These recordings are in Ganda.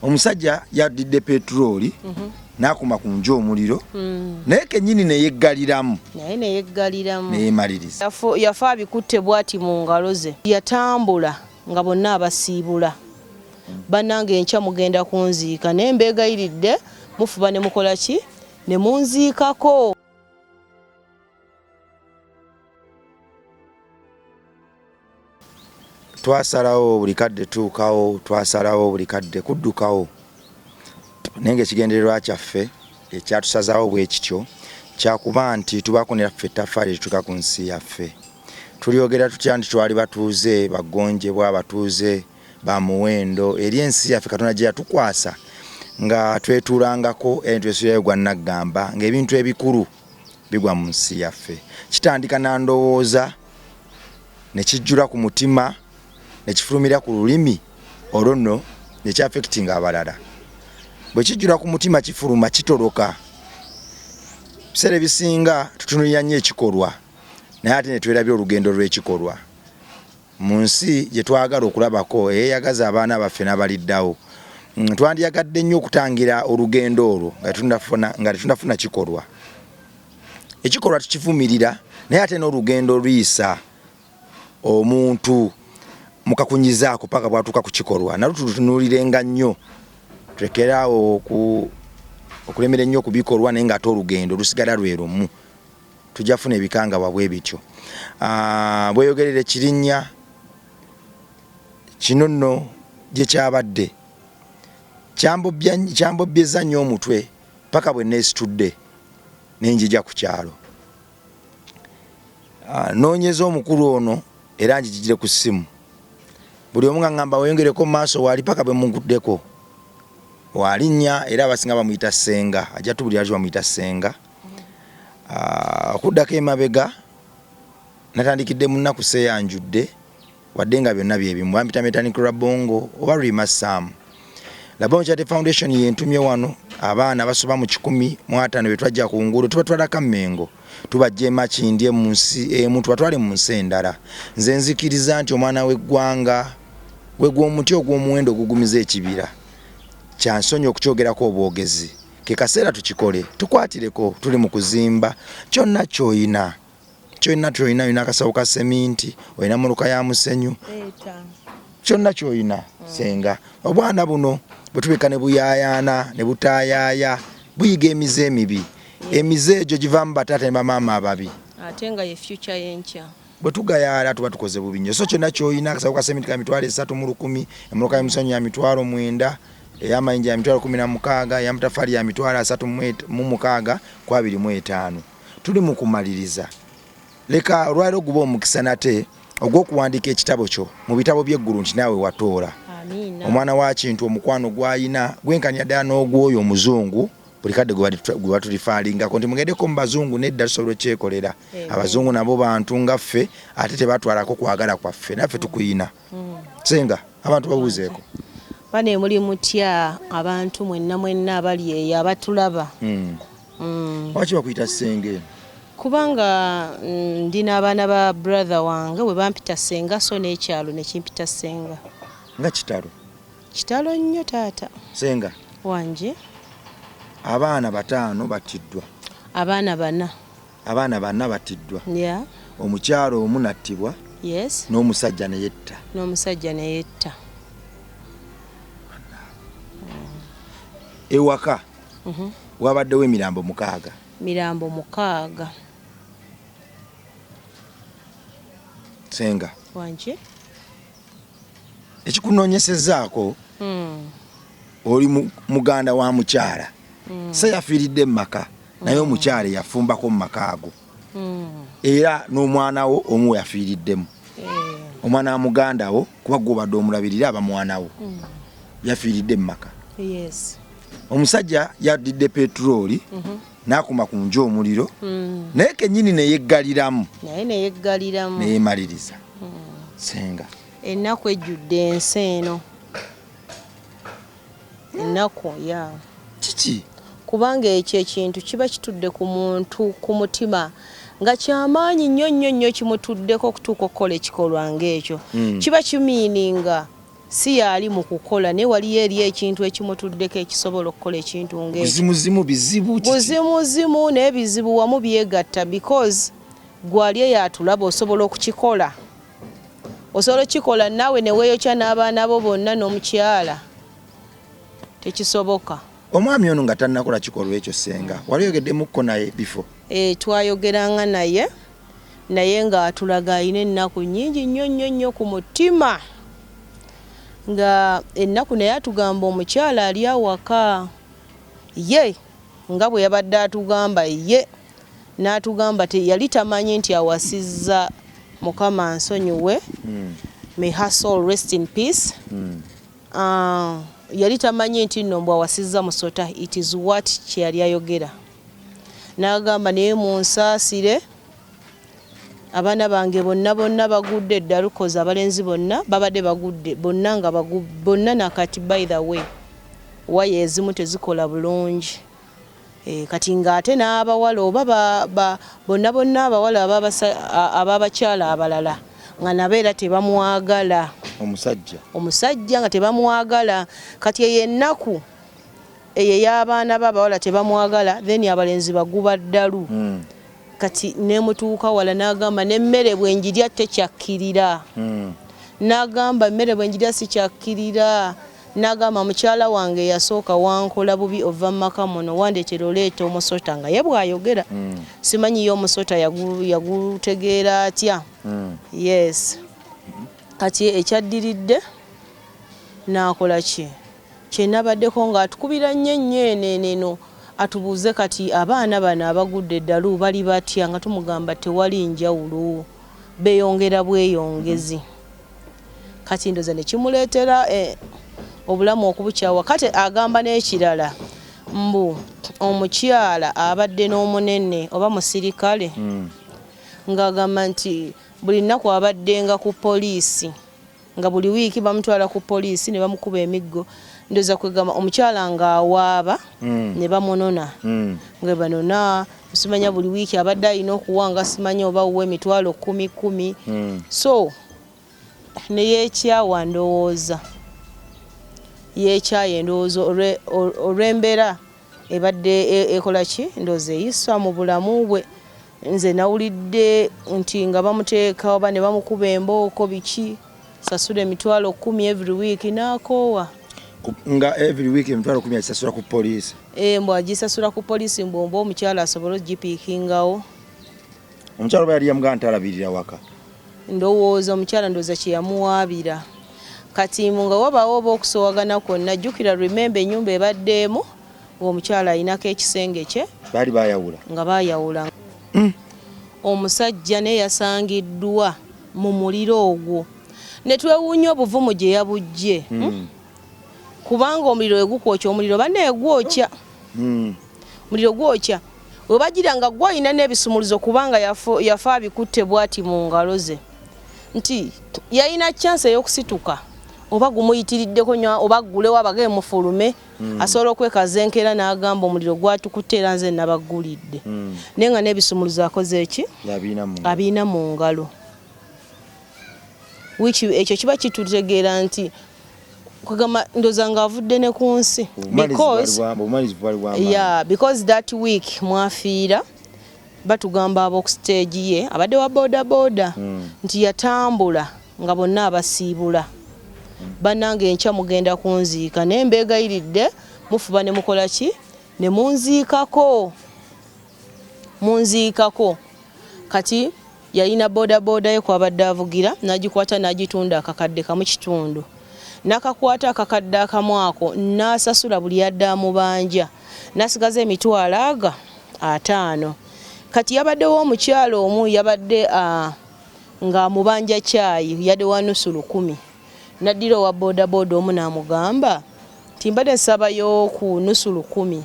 omusajja yaddidde petroli n'akuma ku nju omuliro naye kennyini ne yeggaliramu neyemaliriza. Yafa abikutte bw'ati mu ngalo ze, yatambula nga bonna abasiibula. Bannange enkya mugenda kunziika naye mbeegayiridde mufuba ne mukola ki ne munziikako. Twasalawo buli kadde tuukawo, twasalawo buli kadde kuddukawo. Naye ng'ekigendererwa kyaffe ekyatusazaawo bwe kityo kyakuba nti tubaako ne ffe ettaffaali lituuka ku nsi yaffe. Tulyogera tutya nti twali batuuze bagonjebwa, batuuze ba muwendo eri ensi yaffe Katonda gye yatukwasa nga twetuulangako twesulayo gwa naggamba ng'ebintu ebikulu bigwa mu nsi yaffe. Kitandika na ndowooza ne kijjula ku mutima ne kifulumira ku lulimi olwo nno ne kyaffectinga abalala. Bwe kijjula ku mutima kifuluma kitoloka. Biseera ebisinga tutunulira nnyo ekikolwa naye ate ne twerabya olugendo lw'ekikolwa. Mu nsi gye twagala okulabako eyeeyagaza abaana baffe n'abaliddawo. Twandiyagadde nnyo okutangira olugendo olwo nga tetunafuna kikolwa. Ekikolwa tukivumirira naye ate n'olugendo luyisa omuntu mukakunyizaako paka bwatuuka ku kikolwa. Nalwo tutunuulirenga nnyo tulekeraawo okulemera ennyo ku bikolwa naye ng'ate olugendo lusigala lwe lumu. Tujja funa ebikangabwa bwe bityo. Bweyogerera ekirinnya kino nno gye kyabadde kyambobyeza nnyo omutwe paka bwe neesitudde ne njija ku kyalo. Noonyeza omukulu ono era njigire ku ssimu. Buli omu nga ngamba weyongereko mu maaso waali paka bwe munguddeko. Walinnya era abasinga bamuyita Ssenga, ajja tubulira lwaki bamuyita Ssenga. Okuddako emabega natandikidde mu nnaku seeyanjudde wadde nga byonna bye bimu. Bampita Mechanical Rabongo oba Rima Sam. Rabongo Charity Foundation yentumye wano abaana basoba mu 105 be twajja ku nguudo tubatwalako Mmengo tubajja e Makindye mu nsi emu tubatwale mu nsi endala. Nze nzikiriza nti omwana w'eggwanga gw'omuti ogw'omuwendo ogugumiza ekibira kyansonyi okukyogerako obwogezi. Ke kaseera tukikole tukwatireko tuli mu kuzimba kyonna kyoyina olina akasawo ka seminti olina muluka ya musenyu kyonna kyoyina Senga. Obwana buno bwe tubika ne buyaayaana ne butaayaaya buyiga emize emibi. Emize egyo givaamu bataata ne bamaama ababi ate nga ye future y'enkya. Bwe tugayaala tuba tukoze bubi nnyo. So kyonna kyoyina akasawo ka seminti ka mitwalo 3 mu 1000, emuluka ya musenyu ya mitwalo 9, ey'amayinja ya mitwalo 16, ey'amataffaali ya mitwalo 36 ku 25. Tuli mu kumaliriza. Leka olwaliro guba omukisa nate ogw'okuwandiika ekitabo kyo mu bitabo by'eggulu nti naawe watoola. Omwana wa kintu omukwano gw'ayina gwenkanya ddala n'ogw'oyo omuzungu buli kadde gwe batulifaalingako nti mugendeko mu bazungu nedda tusobola okyekolera. Abazungu nabo bantu nga ffe ate tebatwalako kwagala kwaffe naffe tukuyina. Senga abantu babuuzeeko. Bane muli mutya abantu mwenna abali eyo abatulaba. Lwaki bakuyita Senge? Kubanga ndina abaana ba brother wange bwe bampita Ssenga so n'ekyalo ne kimpita Ssenga. Nga kitalo? Kitalo nnyo taata. Ssenga wanje. Abaana 5 battiddwa. Abaana 4. Abaana 4 battiddwa. Yeah. Omukyalo omu nattibwa. Yes. N'omusajja ne yetta. N'omusajja ne yetta. Ewaka wabaddewo emirambo 6. Mirambo 6. Senga wanje ekikunoonyesezaako oli muganda wa mukyala se yafiiridde mu maka naye omukyala yafumbako mu maka ago era n'omwana wo omu yafiiriddemu. Omwana wa muganda wo kuba gw'obadde omulabirira aba mwana wo yafiiridde mu maka. Yes. Omusajja yaddidde petroli n'akuma ku nju omuliro naye kennyini ne yeggaliramu neyemaliriza. Senga ennaku ejjudde ensi eno. Ennaku ya kiki? Kubanga ekyo ekintu kiba kitudde ku muntu ku mutima nga kyamaanyi nnyo kimuttuddeko okutuuka okukola ekikolwa ng'ekyo. Kiba kimiininga si yali mu kukola naye waliyo eri ekintu ekimutuddeko ekisobola okukola ekintu ng'ekizimuzimu bizibu buzimuzimu naye bizibu wamu byegatta because gwali eyo atulaba osobola okukikola osobola okukikola naawe ne weeyokya n'abaana bo bonna n'omukyala tekisoboka. Omwami ono nga tannakola kikolwa ekyo senga wali oyogeddemukko naye bifo? Twayogeranga naye ng'atulaga alina ennaku nnyingi nnyo ku mutima nga ennaku naye atugamba omukyala ali awaka ye nga bwe yabadde atugamba ye n'atugamba yali tamanyi nti awasizza Mukama nsonyiwe may her soul rest in peace. Yali tamanyi nti nno mbw awasizza musota. It is what kye yali ayogera n'agamba naye munsaasire abaana bange bonna bagudde eddalukozi abalenzi bonna babadde bagudde bonna nakati by the way waya ezimu tezikola bulungi kati ng'ate n'abawala oba bonna abawala ababakyala abalala nga nabo era tebamwagala omusajja nga tebamwagala kati eyo ennaku eyo ey'abaana b'abawala tebamwagala then abalenzi baguba ddalu kati nemutuuka wala n'agamba n'emmere bwenjirya tekyakkirira n'agamba emmere bwenjirya sikyakkirira n'agamba mukyala wange yasooka wankola bubi ova maka muno wandeetera oleeta omusota nga ye bw'ayogera simanyi ye omusota yagutegeera atya yes kati ekyaddiridde n'akola ki kyenabaddeko ng'atukubira nnyo eno atubuuze kati abaana bano abagudde eddalu bali batya nga tumugamba tewali njawulo beeyongera bweyongezi kati ndoza ne kimuleetera obulamu okubukyawa kati agamba n'ekirala mbu omukyala abadde n'omunene oba musirikale ng'agamba nti buli nnaku abaddenga ku poliisi nga buli wiiki bamutwala ku poliisi ne bamukuba emiggo ndoza kwegamba omukyala ng'awaaba ne bamunona nga banona simanya buli wiiki abadde alina okuwanga simanya oba uwe emitwalo 10 so ne yeekyawa ndowooza yeekyaye ndowooza olw'embeera ebadde ekola ki ndowooza eyisa mu bulamu bwe nze nawulidde nti nga bamuteeka oba ne bamukuba embooko biki sasula emitwalo 10 every week n'akoowa nga every week emitwalo 10 agisasula ku poliisi mbw agisasula ku poliisi mbwomba omukyala asobole ogipiikingawo omukyala oba yali yamugaa ntalabirira waka ndowooza omukyala ndowooza kye yamuwaabira kati nga wabaawo oba okusoowagana kwonna jjukira remember ennyumba ebaddeemu ng'omukyala alinako ekisenge kye baali baayawula nga baayawula omusajja naye yasangiddwa mu muliro ogwo ne twewuunya obuvumu gye yabujje kubanga omuliro wegukwokya omuliro banne gwokya muliro gwokya we bagira nga gwalina n'ebisumuluzo kubanga yafa abikutte bw'ati mu ngalo ze nti yalina chance ey'okusituka oba gumuyitiriddeko nnyo oba ggulewo abagee mufulume asobola okwekazenkera n'agamba omuliro gwatukutte era nze nabaggulidde naye nga n'ebisumuluzo akoze eki abiina mu ngalo ekyo kiba kitutegeera nti kugamba ndoza nga avudde ne ku nsi because that week mwafiira batugamba ab'oku stage ye abadde wa bodaboda nti yatambula nga bonna abasiibula bannange enkya mugenda kunziika naye mbeegayiridde mufuba ne mukola ki ne munziikako kati yalina bodaboda ye kwabadde avugira n'agikwata n'agitunda akakadde kamu kitundu n'akakwata akakadde akamu ako n'asasula buli yadde amubanja n'asigaza emitwalo 5 kati yabaddewo omukyalo omu yabadde ng'amubanja caayi yadde wa nusu 10 n'addira owa bodaboda omu n'amugamba timbadde nsabayo ku nusu 10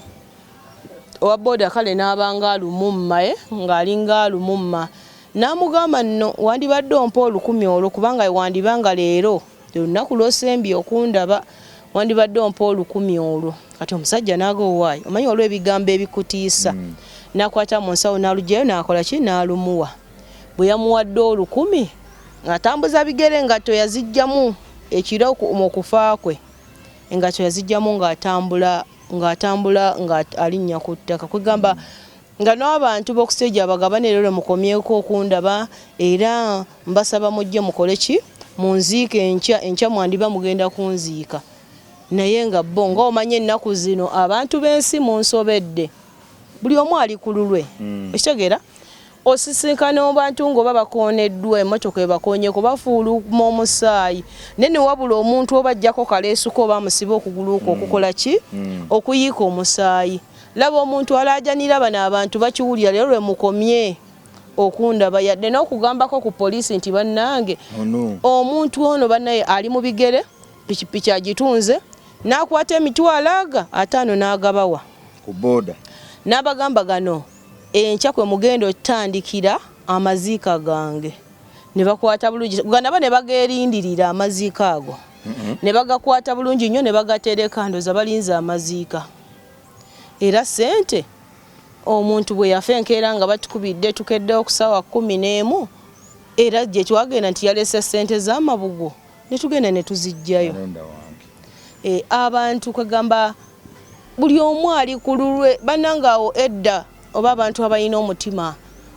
owa boda kale n'abanga alumumma ng'alinga alumumma n'amugamba nno wandibadde ompa 10 olwo kubanga wandibanga leero olunaku lw'osembye okundaba wandibadde ompa 10 olwo kati omusajja n'agowaayo omanyi olw'ebigambo ebikutiisa n'akwata mu nsawo n'alugyayo n'akola ki n'alumuwa bwe yamuwadde 10 ng'atambuza bigere engatto yazijjamu ekiro mu kufa kwe engato yazijjamu ng'atambula nga alinnya ku ttaka kwegamba nga n'abantu b'okusejja abagabane leero mukomyeko okundaba era mbasaba mujje mukole ki munziike enkya mwandiba mugenda kunziika naye nga bo ng'omanye ennaku zino abantu b'ensi munsobedde buli omu ali ku lulwe ekitegeera osisinkana abantu ng'oba bakooneddwa emmotoka ebakoonyeko bafuuluma omusaayi naye ne wabula omuntu obajjako kaleesuko oba amusiba okuguluko okukola ki okuyiika omusaayi laba omuntu alaajanira bano abantu bakiwulira leero lwe mukomye okundaba yadde n'okugambako ku poliisi nti bannange omuntu ono bannaye ali mu bigere pikipiki agitunze n'akwata emitwalo aga 5 n'agabawa ku booda n'abagamba gano enkya kwe mugenda otandikira amaziika gange ne bakwata bulungi ganaba ne bageerindirira amaziika ago ne bagakwata bulungi nnyo ne bagatereka ndoza balinze amaziika era sente omuntu bwe yafa enkeera nga batukubidde tukeddeho ku ssaawa 11 era gye twagenda nti yalese sente z'amabugo ne tugenda ne tuzijjayo abantu kwegamba buli omu ali ku lulwe bannangaawo edda oba abantu abalina omutima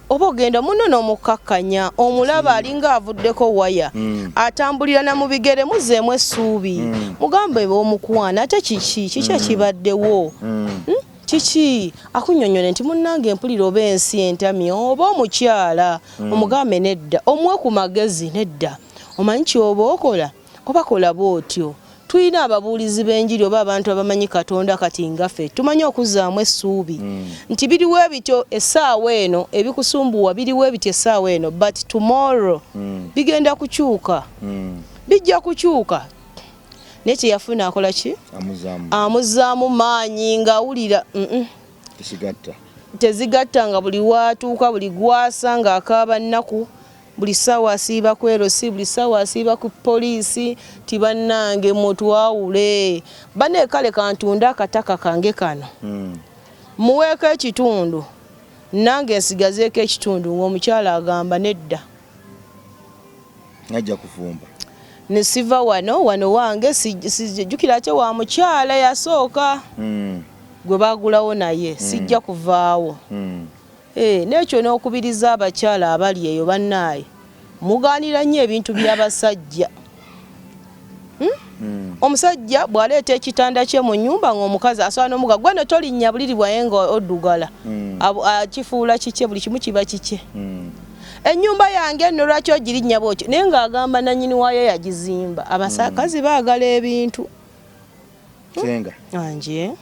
oba ogenda muno n'omukakkanya omulaba alinga avuddeko waya atambulira na mu bigere muzeemu essuubi mugambe omukwana ate kiki ekibaddewo kiki akunnyonnyole nti munnange empulira oba ensi entami oba omukyala omugambe nedda omuwe ku magezi nedda omanyi kyoba okola obakola bw'otyo tulina ababuulizi b'enjiri oba abantu abamanyi Katonda kati ngaffe tumanyi okuzzaamu essuubi nti biriwo ebityo essaawa eno ebikusumbuwa biriwo ebityo essaawa eno but tomorrow bigenda kukyuka bijja kukyuka naye kyeyafuna akola ki amuzzaamu maanyi ng'awulira tezigatta nga buli waatuuka buli gwasa ng'akaaba nnaku buli ssaawa asiiba ku erosi buli ssaawa asiiba ku poliisi tibannange mutwawule bane kale kantunda akataka kange kano muweeko ekitundu nange nsigazeeko ekitundu ng'omukyala agamba nedda najja kufumba ne siva wano wange sijjukira ate wa mukyala yasooka gwe baagulawo naye sijja kuvaawo n'ekyo n'okubiriza abakyala abali eyo bannaaye mugaanira nnyo ebintu by'abasajja omusajja bw'aleeta ekitanda kye mu nnyumba ng'omukazi asobola n'omuga gwe no tolinnya buliri bwaye nga oddugala akifuula kike buli kimu kiba kike ennyumba yange nno lwaki ogirinnya bwotyo naye ng'agamba nannyini waayo yagizimba abasakazi baagala ebintu senga anje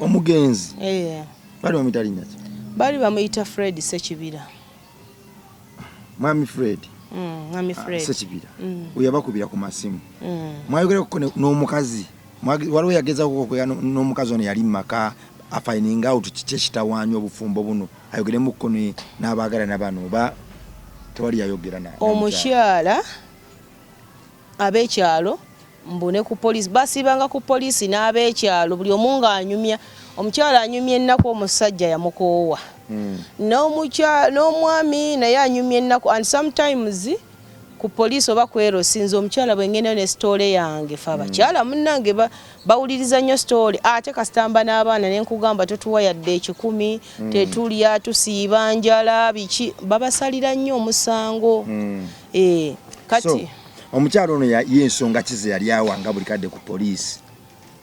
omugenzi bali bamuyita linnya ki bali bamuyita Fred Sekibira mwami Fred Sekibira oyo yabakubira ku masimu mwayogerako n'omukazi waliwo yagezaako okwera n'omukazi ono yali mu maka afining out kiki ekitawaanya obufumbo buno ayogeremukko n'abaagalana bano oba tewali yayogera naye omukyala ab'ekyalo mbune ku poliisi basiibanga ku poliisi n'ab'ekyalo buli omu ng'anyumya omukyala anyumya ennaku omusajja yamukoowa n'omwami naye anyumya ennaku and sometimes ku poliisi oba ku erosinze omukyala bwe ngenda ne sitoole yange fe abakyala munnange bawuliriza nnyo sitoole ate kasitamba n'abaana ne nkugamba totuwa yadde 10 tetulya tusiiba njala biki babasalira nnyo omusango kati omukyala ono y'ensonga kize yali awanga buli kadde ku poliisi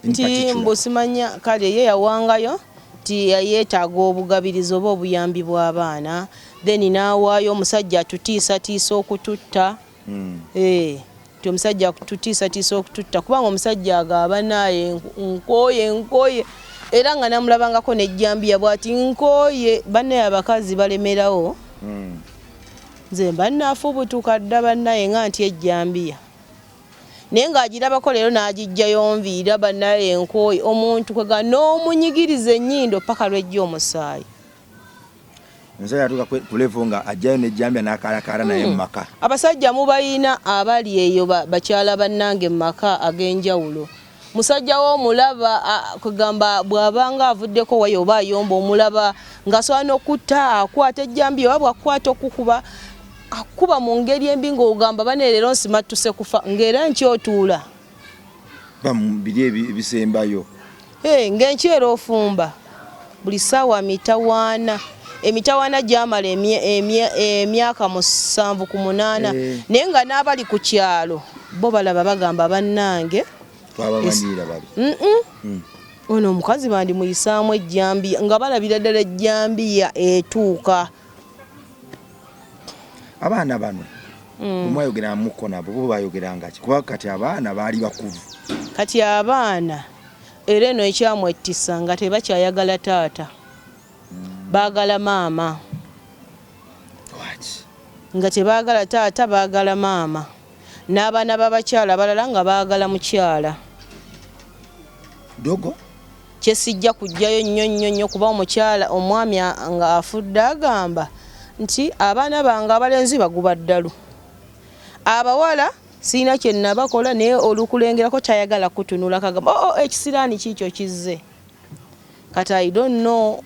nti mbusimanya kale ye yawangayo nti yeetaaga obugabirizi oba obuyambi bw'abaana then n'awaayo omusajja atutiisatiisa okututta nti omusajja atutiisatiisa okututta kubanga omusajja agamba naye nkooye era nga namulabangako nejjambiya bw'ati nkooye bannaye abakazi balemerawo nze mba naafubutuka dda bannaye nga nti ejjambiya naye ng'agirabako leero n'agijjayo nviira bannaye enkooyi omuntu kwega n'omunyigiriza ennyindo paka lw'ejja omusaayi omusajja atuuka ku levo nga ajjayo n'ejjambya n'akaalakaala naye mu maka abasajja mubayina abali eyo bakyala bannange mu maka ag'enjawulo musajja w'omulaba kwegamba bw'abanga avuddeko wayo oba ayomba omulaba ng'asobola n'okutta akwata ejjambiya oba bw'akwata okukuba akuba mu ngeri embi ng'ogamba bane leero nsimattuse kufa ng'era nkyotuula biri ebisembayo ng'enkyera ofumba buli ssaawa mitawaana emitawaana gyamala emyaka 7 ku 8 naye nga n'abali ku kyalo bo balaba bagamba bannange twabamanyira bali ono omukazi bandi muyisaamu ejjambiya nga balabira ddala ejjambiya etuuka abaana bano omwayogera muko nabo bo bayogeranga ki kuba kati abaana baali bakulu kati abaana era eno ekyamwettisa nga tebakyayagala taata baagala maama nga tebaagala taata baagala maama n'abaana b'abakyala balala nga baagala mukyala dogo kyesijja kujjayo nnyo kuba omukyala omwami nga afudde agamba nti abaana bange abalenzi baguba ddalu abawala siina kye nabakola naye olukulengerako tayagala kutunula kagamba ekisiraani kiikyo kizze kati I don't know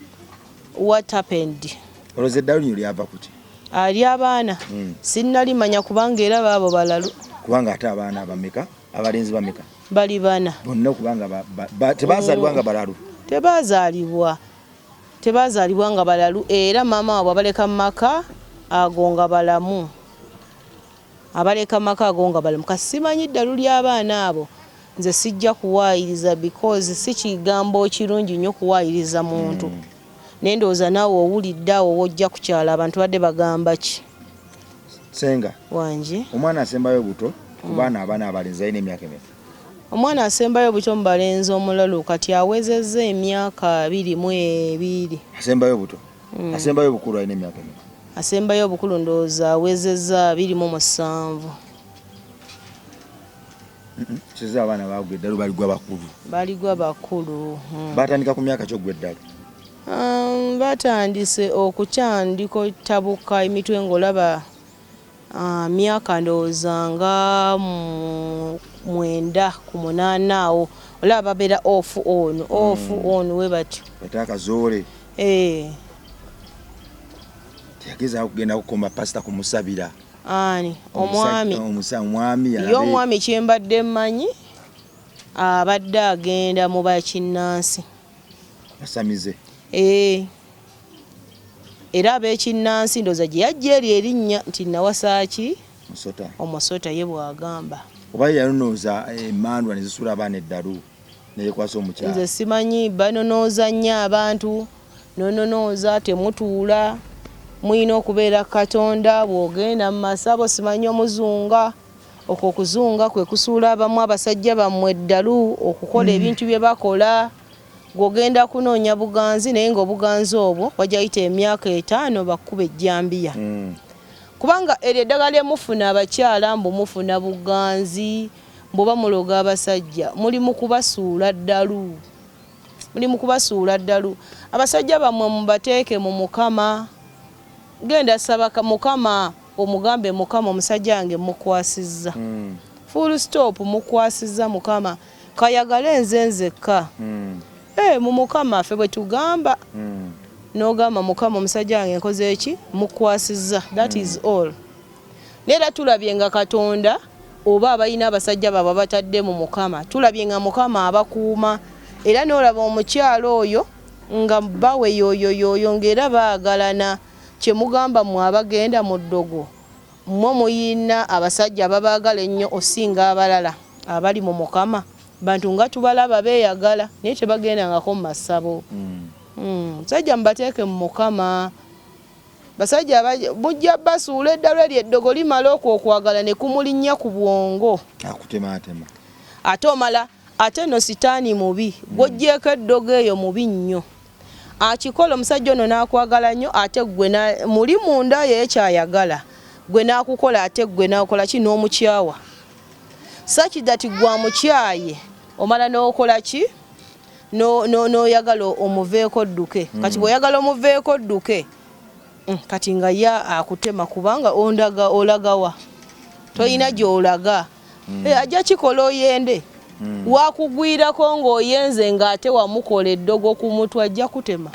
what happened oloze eddalu lyava kuti ali abaana sinnalimanya kubanga era baabo balalu kubanga ate abaana bameka abalenzi bameka bali bana bonna kubanga tebazaalibwa nga balalu tebazaalibwa nga balalu era maama waabwe abaleka mu maka ago nga balamu kasi simanyi ddalu ly'abaana abo nze sijja kuwaayiriza because si kigambo kirungi nnyo kuwaayiriza muntu naye ndowooza naawe owulidde awo wojja kukyala abantu badde bagamba ki senga wangi omwana asembayo buto ku baana abaana abalenzi alina emyaka emeka omwana asembayo buto mu balenzi omulalu kati awezezza emyaka 22 asembayo buto asembayo bukulu alina emyaka emeka asembayo obukulu ndowooza awezezza 27 kiza abaana bagwa eddalu baligwa bakulu batandika ku myaka kyogwa eddalu batandise okukyandika tabuka emitwe ng'olaba myaka ndowooza nga 9 ku 8 awo olaba babeera off on we batyo etakazoole teyagezaawo kugenda kukoma pasita kumusabira ani omwami ye omwami kyembadde mmanyi abadde agenda mu bakinnansi basamize era ab'ekinnansi ndowooza gye yajja eri erinnya nti nawasaaki omusota ye bw'agamba oba yanonooza emmandwa ne zisula abaana eddalu neyekwasa omukyala nze simanyi banonooza nnyo abantu nononooza temutuula muyina okubeera katonda bw'ogenda mu masabo simanyi omuzunga okwo okuzunga kwe kusuula abamu abasajja bammwe eddalu okukola ebintu bye bakola gw'ogenda kunoonya buganzi naye ng'obuganzi obwo wajayita emyaka 5 bakkuba ejjambiya kubanga eryo eddagala lyemufuna abakyala mbu mufuna buganzi mbuba muloga abasajja muli mu kubasuula ddalu abasajja bammwe mubateeke mu Mukama genda saba Mukama omugambe Mukama omusajja wange mukwasizza full stop mukwasizza Mukama kayagale nze nzekka mu Mukama ffe bwe tugamba n'ogamba Mukama omusajja wange nkoze eki mukwasizza that is all neera tulabye nga Katonda oba abalina abasajja baba batadde mu Mukama tulabye nga Mukama abakuuma era n'olaba omukyalo oyo nga bawe yoyo ng'era baagalana kye mugamba mwe abagenda mu ddogo mmwe muyina abasajja ababaagala ennyo osinga abalala abali mu Mukama bantu nga tubalaba beeyagala naye tebagendangako mu masabo musajja mubateeke mu Mukama basajja mujja basuula eddalu eryo eddogo limala okwagala ne kumulinnya ku bwongo akutematema ate omala ate no sitaani mubi gw'oggyeko eddogo eyo mubi nnyo akikola omusajja ono n'akwagala nnyo ate gwe muli munda ye kyayagala gwe n'akukola ate gwe n'akola ki n'omukyawa such that gwa mukyaye omala n'okola ki n'oyagala omuveeko dduke kati bw'oyagala omuveeko dduke kati nga ye akutema kubanga olagawa toyina gy'olaga ajja kikola oyende wakugwirako ng'oyenze ng'ate wamukola eddogo ku mutwe ajja kutema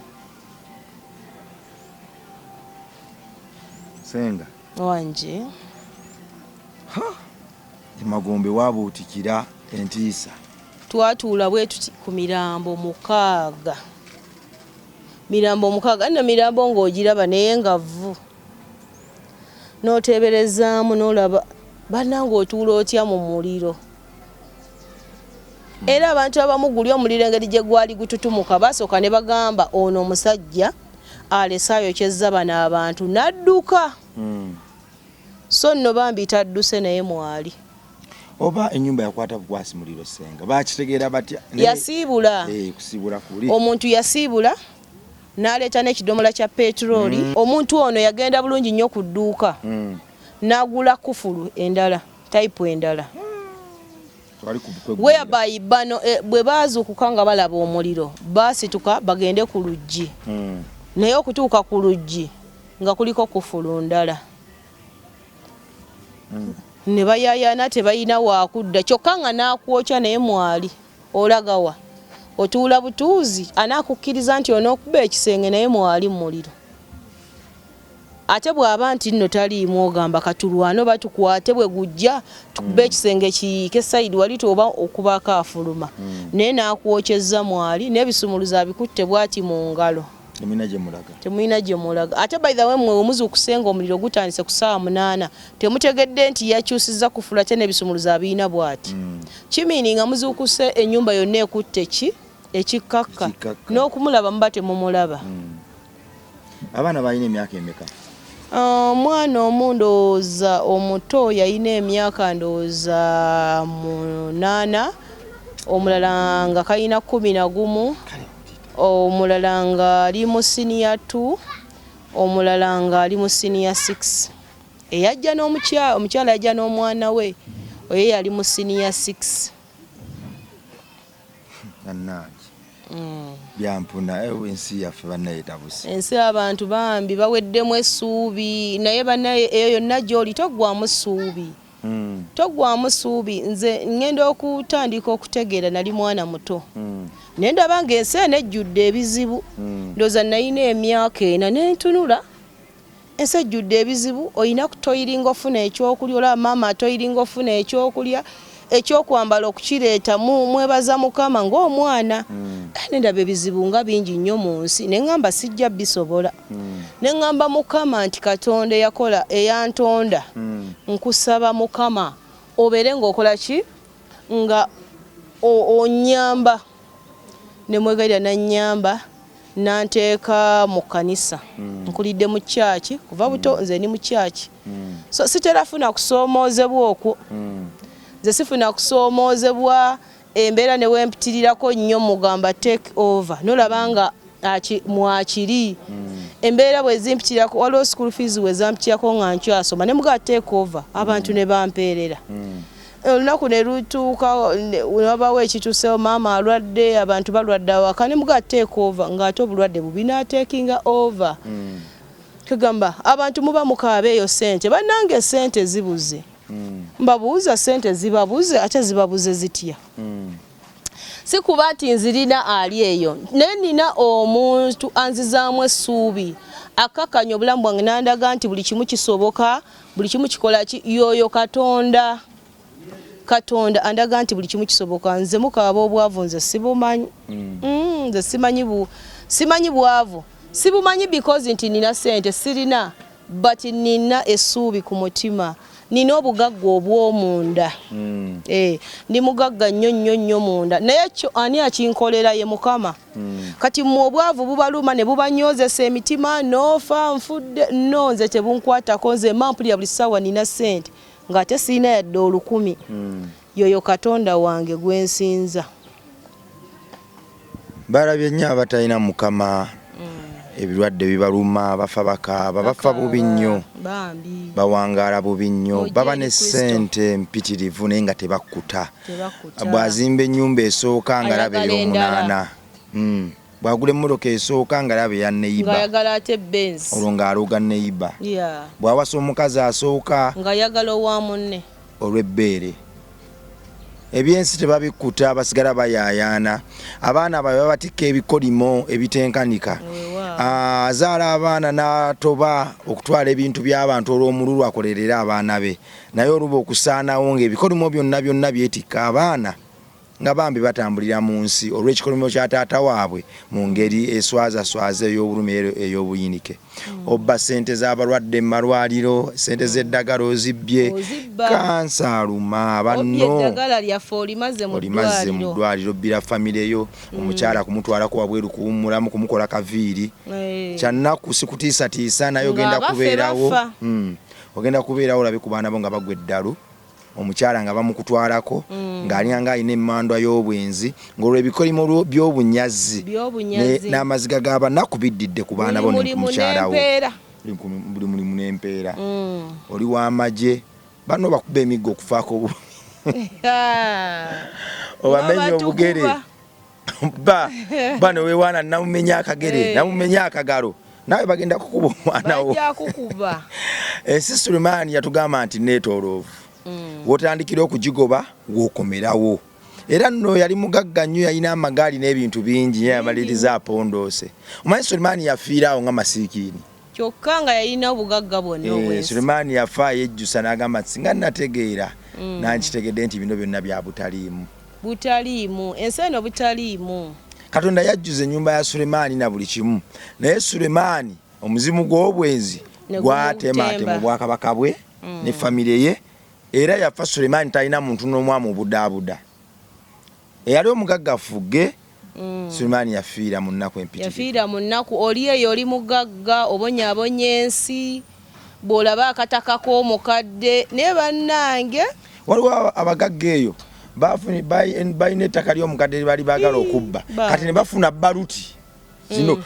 senga wanje Magombe wabuutikira entiisa. Twatuula bwe tuti ku mirambo 6. Mirambo 6 nno mirambo ng'ogiraba naye ngavu. N'oteeberezaamu n'olaba bannange otuula otya mu muliro. Era abantu abamu guli omuliro engeri gye gwali gututumuka basooka ne bagamba ono omusajja alese ayokyezza bano abantu n'adduka. So nno bambi tadduse naye mwali. Oba ennyumba yakwata bukwasi muliro senga bakitegeera batya? Yasiibula. Kusiibula kuli. Omuntu yasiibula n'aleeta n'ekidomola kya petroli. Omuntu ono yagenda bulungi nnyo ku dduuka n'agula kufulu endala, tayipu endala. Whereby bano bwe baazuukuka nga balaba omuliro baasituka bagende ku luggi. Naye okutuuka ku luggi nga kuliko kufulu ndala. Ne bayayaana tebalina waakudda kyokka nga n'akwokya naye mwali olagawa otuula butuuzi anaakukkiriza nti onookuba ekisenge naye mwali mu muliro. Ate bw'aba nti nno taliimu ogamba katulwana oba tukwate bwe gujja tukube ekisenge kiyiike sayidi wali toba okubaako afuluma. Naye n'akwokyezza mwali n'ebisumuluzo abikutte bw'ati mu ngalo. Temulina gye mulaga. Ate by the way mmwe omuzuukusenga omuliro gutandise ku ssaawa 8 temutegedde nti yakyusizza kufula ate n'ebisumuluzo abiina bw'ati. Kimiini nga muzuukuse ennyumba yonna ekutte ekikkakka n'okumulaba muba temumulaba. Abaana balina emyaka emeka? Omwana omu ndowooza omuto yalina emyaka ndowooza 8, omulala nga kalina 11, omulala nga ali mu senior 2, omulala nga ali mu senior 6. Eyajja omukyala yajja n'omwana we oye yali mu senior 6. Byampuna ensi yaffe bannayetabuse. Ensi abantu bambi baweddemu essuubi naye bannaye eyo yonna gy'oli toggwamu ssuubi. Toggwamu ssuubi. Nze ngenda okutandika okutegeera nali mwana muto. Naye ndaba ng'ensi eno ejjudde ebizibu. Ndowooza nalina emyaka 4 ne ntunula. Ensi ejjudde ebizibu. Olina kutoyiringa ofuna ekyokulya olaba maama atoyiringa ofuna ekyokulya. Ekyokwambala okukireeta mwebaza Mukama ng'omwana. Ne ndaba ebizibu nga bingi nnyo mu nsi ne ŋŋamba sijja bisobola. Ne ŋŋamba Mukama nti Katonda eyakola eyantonda nkusaba Mukama obeere ng'okola ki nga onnyamba. Ne mwegayirira nannyamba nanteeka mu kkanisa. Nkulidde mu kyaki kuva buto nze ni mu kyaki. So siterafuna kusoomoozebwa okwo. Nze sifuna kusoomoozebwa embeera ne wempitirirako nnyo mugamba take over nolaba nga mwakiri. Embeera bwe zimpitirako waliwo school fees we zampitirako nga nkyasoma ne muga take over abantu ne bampeerera. Olunaku ne lutuuka wabawo ekituusewo maama alwadde abantu balwadde awaka ne muga take over ng'ate obulwadde bubina takinga over. Kugamba abantu muba mukaaba eyo ssente bannange ssente zibuze. Mbabuuza ssente zibabuze ate zibabuze zitya? Si kuba nti nzirina ali eyo naye nina omuntu anzizaamu essuubi akakkanya obulamu bwange nandaga nti buli kimu kisoboka buli kimu kikola ki yoyo Katonda. Katonda andaga nti buli kimu kisoboka. Nze mukaaba obwavu nze sibumanyi. Nze simanyi bwavu. Sibumanyi because nti nina ssente sirina but nina essuubi ku mutima. Nina obugagga obw'omunda. Ndi mugagga nnyo munda naye kyo ani akinkolera ye Mukama. Kati mu obwavu bubaluma ne bubanyozesa emitima noofa nfudde no nze tebunkwatako nze mampulira buli ssaawa nina ssente ng'ate sirina yadde 10,000. Yoyo Katonda wange gwensinza. Balabye nnyo abatalina Mukama. Ebirwadde bibaluma bafa bakaaba bafa bubi nnyo bawangaala bubi nnyo baba ne ssente mpitirivu naye nga tebakkuta. Bw'azimba ennyumba esooka nga laba ey'omunaana. Bw'agula emmotoka esooka nga laba eya neyiba olwo ng'alooga neyiba. Bw'awasa omukazi asooka ng'ayagala owa munne olw'ebbeere. Ebyensi tebabikkuta basigala bayaayaana. Abaana babe batikka ebikolimo ebitenkanika. azaala abaana n'atoba okutwala ebintu by'abantu olw'omululu akolerera abaana be naye oluba okusaanawo ng'ebikolimo byonna byetikka abaana nga bambi batambulira mu nsi olw'ekikolimo kya taata waabwe mu ngeri eswazaswaza ey'obulumi ey'obuyinike obba ssente z'abalwadde mu malwaliro ssente z'eddagala ozibbye kansa aluma banno olimaze mu ddwaliro bbira famire yo omukyala kumutwalako wabweru kuwummulamu kumukola kaviiri kyannaku sikutiisatiisa naye ogenda kubeerawo olabe ku baana bo nga bagwa eddalu omukyala nga bamukutwalako ng'alinga alina emmandwa y'obwenzi ng'olwo ebikolimo by'obunyazi n'amaziga g'abanaku biddidde ku baana bo ne ku mukyala wo buli mulimu n'empeera oli w'amagye bano bakuba emiggo okufaako obamenye obugere bano weewaana namumenya akagere namumenya akagalo nawe bagenda kukuba omwana wo ensi Sulemaani yatugamba nti neetooloovu wotandikira okugigoba wookomerawo era nno yali mugagga nnyo yalina amagaali n'ebintu bingi yamaliriza apondoose omanyi Sulemaani yafiiraawo nga masiikiini kyokka nga yalina obugagga bwonna Sulemaani yafa yejjusa n'agamba singa nategeera nankitegedde nti bino byonna bya butaliimu ensi eno butaliimu Katonda yajjuza ennyumba ya Sulemaani na buli kimu naye Sulemaani omuzimu gw'obwenzi gwatemaatema obwakabaka bwe ne famire ye era yafa Sulemaani talina muntu n'omu amubudaabuda eyali omugaggafuge Sulemaani yafiira mu nnaku empitirivu yafiira mu nnaku oli eyo oli mugagga obonyaabonya ensi bw'olaba akataka k'omukadde naye bannange waliwo abagagga eyo balina ettaka ly'omukadde lye bali baagala okubba kati ne bafuna baluti zino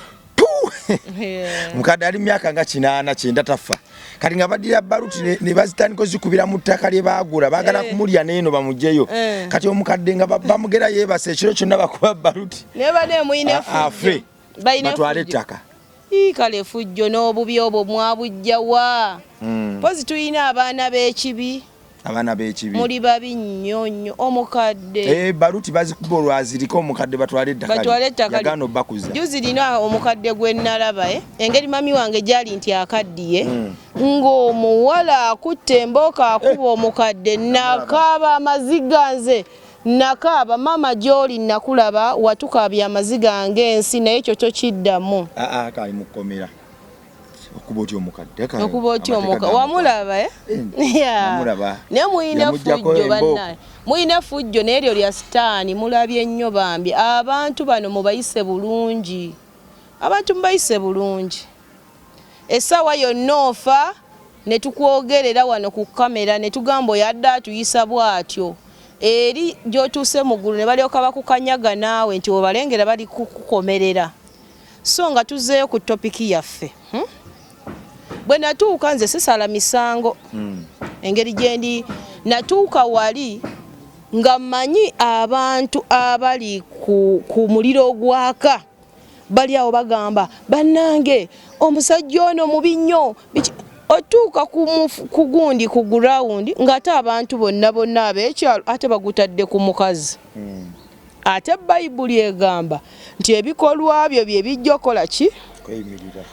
mukadde ali myaka nga 89 tafa kati nga badira baluti ne bazitandika ozikubira mu ttaka lye baagula baagala kumulya n'eno bamugyeyo kati omukadde nga bamugera yeebase ekiro kyonna bakuba baluti afe batwala ettaka kale fujjo n'obubi obwo mwabujjawa pozi tulina abaana b'ekibi muri babi nnyo nnyo omukadde baluti bazikuba olwazirika omukadde batwala ettaka yagaana obbakuza juzi lina omukadde gwe nalaba engeri mami wange gyali nti akaddiye ng'omuwala akutte embooka akuba omukadde nakaaba amaziga nze nakaaba mama gy'oli nakulaba watukaabya amaziga ng'ensi naye ekyo tokiddamu kali mukomera okuba otyo omukadde wamulaba naye muyina fujjo bannaye muyina fujjo n'eryo lya sitaani mulabye nnyo bambi abantu bano mubayise bulungi essaawa yonna ofa ne tukwogerera wano ku kamera ne tugamba oyadde atuyisa bw'atyo eri gy'otuuse mu ggulu ne balyoka bakukanyaga naawe nti obalengera bali kukukomerera so nga tuzeeyo ku topiki yaffe bwe natuuka nze sisala misango engeri gyendi natuuka wali nga mmanyi abantu abali ku muliro ogwaka bali awo bagamba bannange omusajja ono mubi nnyo otuuka ku gundi ku gurawundi ng'ate abantu bonna ab'ekyalo ate bagutadde ku mukazi ate bayibuli egamba nti ebikolwa byo bye bijja okola ki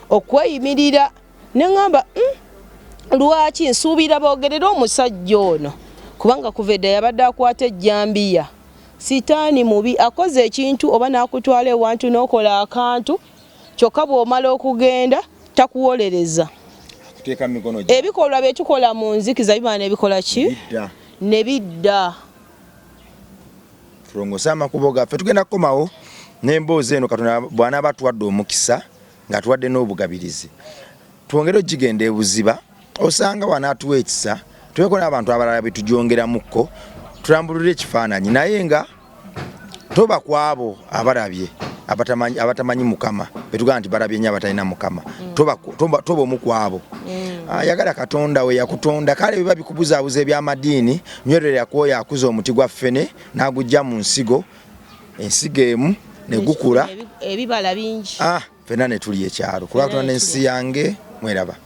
okweyimirira neŋŋamba lwaki nsuubira boogerera omusajja ono kubanga kuva edda yabadde akwata ejjambiya sitaani mubi akoze ekintu oba n'akutwala ewantu n'okola akantu kyokka bw'omala okugenda takuwolereza ebikolwa bye tukola mu nzikiza bimala nebikola ki ne bidda tulongose amakubo gaffe tugenda kukomawo n'emboozi eno Katonda bw'anaaba atuwadde omukisa ng'atuwadde n'obugabirizi twongere ogigenda ebuziba osanga wanaatuwa ekisa tuweko n'abantu abalala betugyongeramukko tulambulire ekifaananyi naye nga toba kwabo abalabye abatamanyi Mukama betugamba nti balabye nnyo abatalina Mukama toba omu kwabo yagala Katonda we yakutonda kale biba bikubuzaabuza eby'amadiini nyorera kwoyo akuza omuti gwa ffene n'agujja mu nsigo ensigo emu ne gukula ebibala bingi ffenna ne tuli ekyalo kulwa Katonda n'ensi yange mweraba